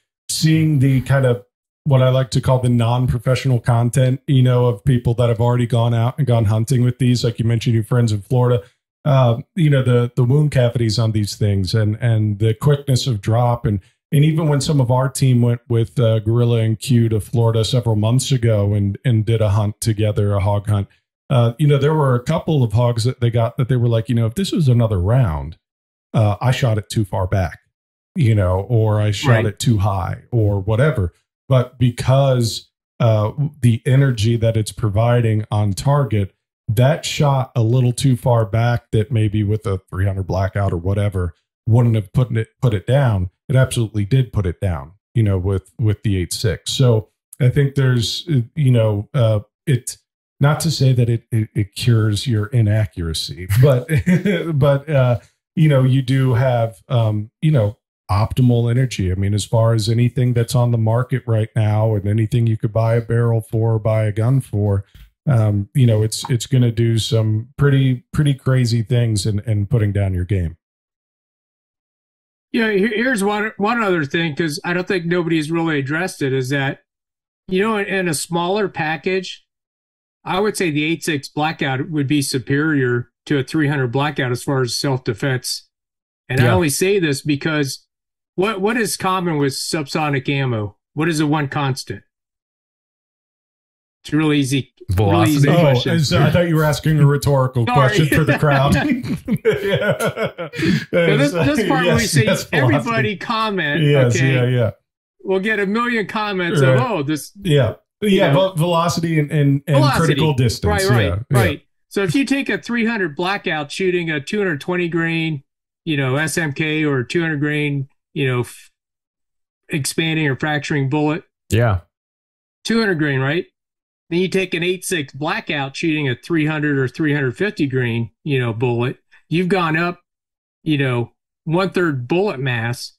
kind of what I like to call the non-professional content, of people that have already gone out and gone hunting with these, like you mentioned, your friends in Florida, the wound cavities on these things, and the quickness of drop, and even when some of our team went with Gorilla and Q to Florida several months ago and did a hunt together, a hog hunt. There were a couple of hogs that they got that they were like, if this was another round, I shot it too far back. or I shot it too high or whatever. But because the energy that it's providing on target, that shot a little too far back that maybe with a 300 Blackout or whatever wouldn't have put it down. It absolutely did put it down, with the 8.6. So I think there's, it's not to say that it cures your inaccuracy, but, you do have, optimal energy. I mean, as far as anything that's on the market right now and anything you could buy a barrel for or buy a gun for, it's going to do some pretty crazy things in putting down your game. Yeah, here's one other thing, because I don't think nobody's really addressed it, is that, in a smaller package, I would say the 8.6 Blackout would be superior to a 300 Blackout as far as self-defense. And I only say this because what is common with subsonic ammo? What is the one constant? It's a really easy question. I thought you were asking a rhetorical question for the crowd. This part where we say everybody comment. Yes, okay, yeah. We'll get a million comments right. of, this. Yeah. Velocity and critical distance. Right. So if you take a 300 Blackout shooting a 220 grain, SMK or 200 grain, expanding or fracturing bullet. Yeah. 200 grain, right? Then you take an 8.6 Blackout shooting a 300 or 350 grain, bullet. You've gone up, 1/3 bullet mass,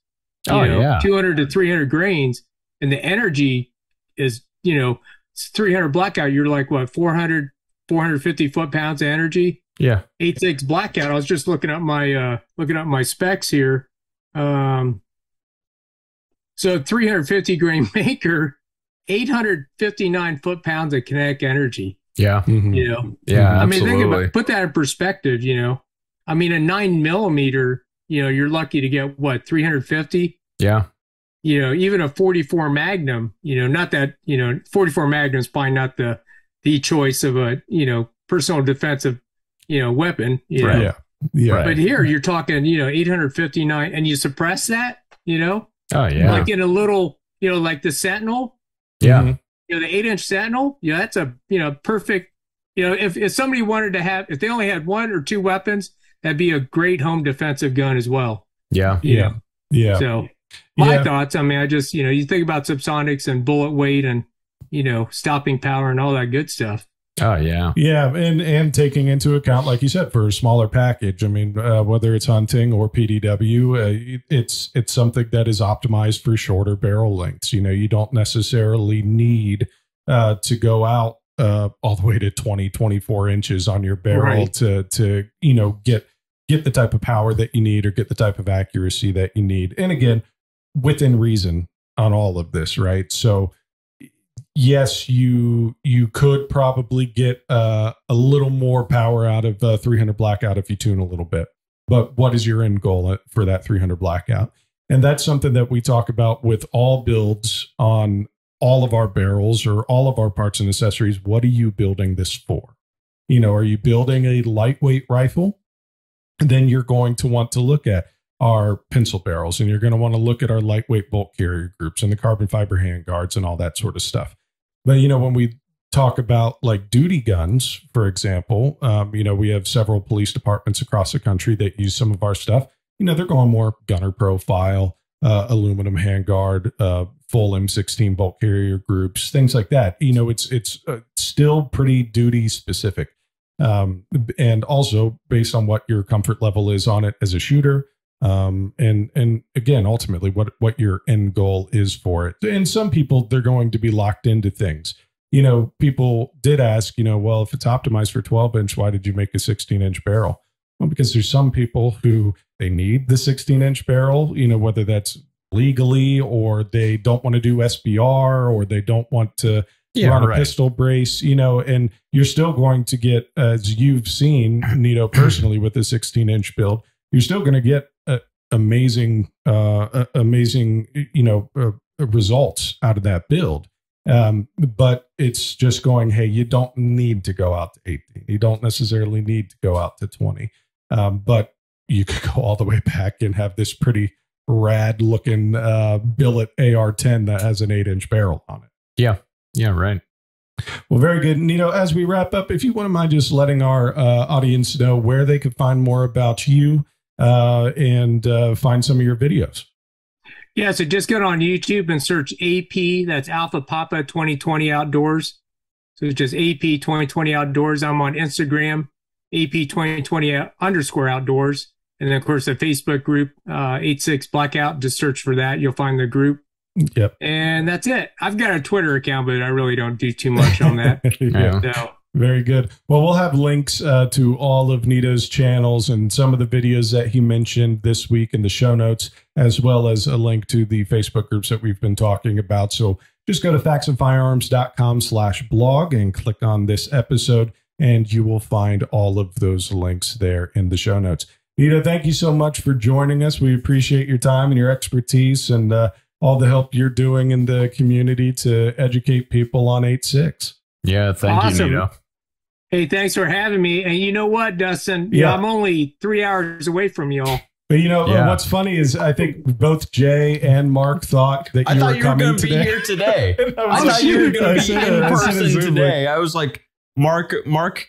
200 to 300 grains. And the energy is, 300 Blackout, you're like, what, 450 foot-pounds of energy? Yeah. 8.6 Blackout. I was just looking up my specs here. So 350 grain maker, 859 foot-pounds of kinetic energy. Yeah. Mm-hmm. Yeah. I mean, put that in perspective. I mean, a 9mm, you're lucky to get what, 350. Yeah. Even a 44 Magnum. Not that 44 Magnum is probably not the choice of a personal defensive weapon. Right. Yeah. Right. But here you're talking 859, and you suppress that. Oh yeah. Like in a little like the Sentinel. Yeah. The 8-inch Sentinel. Yeah, that's a perfect. If somebody wanted to have, if they only had one or two weapons, that'd be a great home defensive gun as well. Yeah. Yeah. So my thoughts. I mean, I just you think about subsonics and bullet weight and stopping power and all that good stuff. Oh yeah. Yeah, and taking into account, like you said, for a smaller package. I mean, whether it's hunting or PDW, it's something that is optimized for shorter barrel lengths. You don't necessarily need to go out all the way to 24 inches on your barrel to get the type of power that you need or get the type of accuracy that you need. And again, within reason on all of this, right? So yes, you could probably get a little more power out of 300 Blackout if you tune a little bit. But what is your end goal for that 300 Blackout? And that's something that we talk about with all builds on all of our barrels or all of our parts and accessories. What are you building this for? Are you building a lightweight rifle? And then you're going to want to look at our pencil barrels, and you're going to want to look at our lightweight bolt carrier groups and the carbon fiber handguards and all that sort of stuff. But, when we talk about like duty guns, for example, we have several police departments across the country that use some of our stuff. They're going more gunner profile, aluminum handguard, full M16 bolt carrier groups, things like that. It's still pretty duty specific. And also based on what your comfort level is on it as a shooter. And again, ultimately what your end goal is for it. And some people, they're going to be locked into things. People did ask, well, if it's optimized for 12-inch, why did you make a 16-inch barrel? Well, because there's some people who they need the 16-inch barrel, whether that's legally or they don't want to do SBR or they don't want to run a pistol brace, and you're still going to get, as you've seen, Nito, personally with the 16-inch build, you're still going to get amazing results out of that build. But it's just going, hey, you don't need to go out to 18. You don't necessarily need to go out to 20. But you could go all the way back and have this pretty rad looking billet AR-10 that has an 8-inch barrel on it. Yeah, right. Well, very good. Nito, as we wrap up, if you wouldn't mind just letting our audience know where they could find more about you and find some of your videos. Yeah, so just go on YouTube and search AP, that's Alpha Papa 2020 Outdoors. So it's just AP 2020 Outdoors. I'm on Instagram, AP 2020 _outdoors. And then, of course, the Facebook group, 86 Blackout. Just search for that. You'll find the group. Yep. And that's it. I've got a Twitter account, but I really don't do too much on that. Yeah. So. Very good. Well, we'll have links to all of Nito's channels and some of the videos that he mentioned this week in the show notes, as well as a link to the Facebook groups that we've been talking about. So just go to faxonfirearms.com/blog and click on this episode, and you will find all of those links there in the show notes. Nito, thank you so much for joining us. We appreciate your time and your expertise and all the help you're doing in the community to educate people on 8.6. Yeah, thank you, Nito. Hey, thanks for having me. And you know what, Dustin? Yeah, I'm only 3 hours away from y'all. But you know, what's funny is I think both Jay and Mark thought that you were coming today. I thought you were going to be here today. I thought you were going to be in person today. I was like, Mark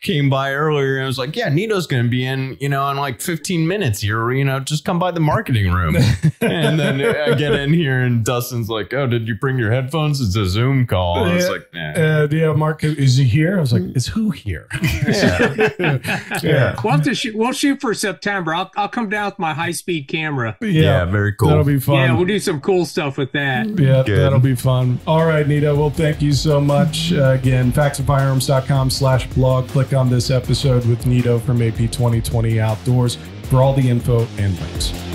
came by earlier and I was like, yeah, Nito's going to be in, in like 15 minutes here, just come by the marketing room. And then I get in here and Dustin's like, oh, did you bring your headphones? It's a Zoom call. I was like, nah. Yeah, Mark, is he here? I was like, is who here? Yeah. We'll shoot for September. I'll come down with my high-speed camera. Yeah, very cool. That'll be fun. Yeah, we'll do some cool stuff with that. Yeah, that'll be fun. All right, Nito. Well, thank you so much. Again, faxonfirearms.com/blog. Click on this episode with Nito from AP2020 Outdoors for all the info and links.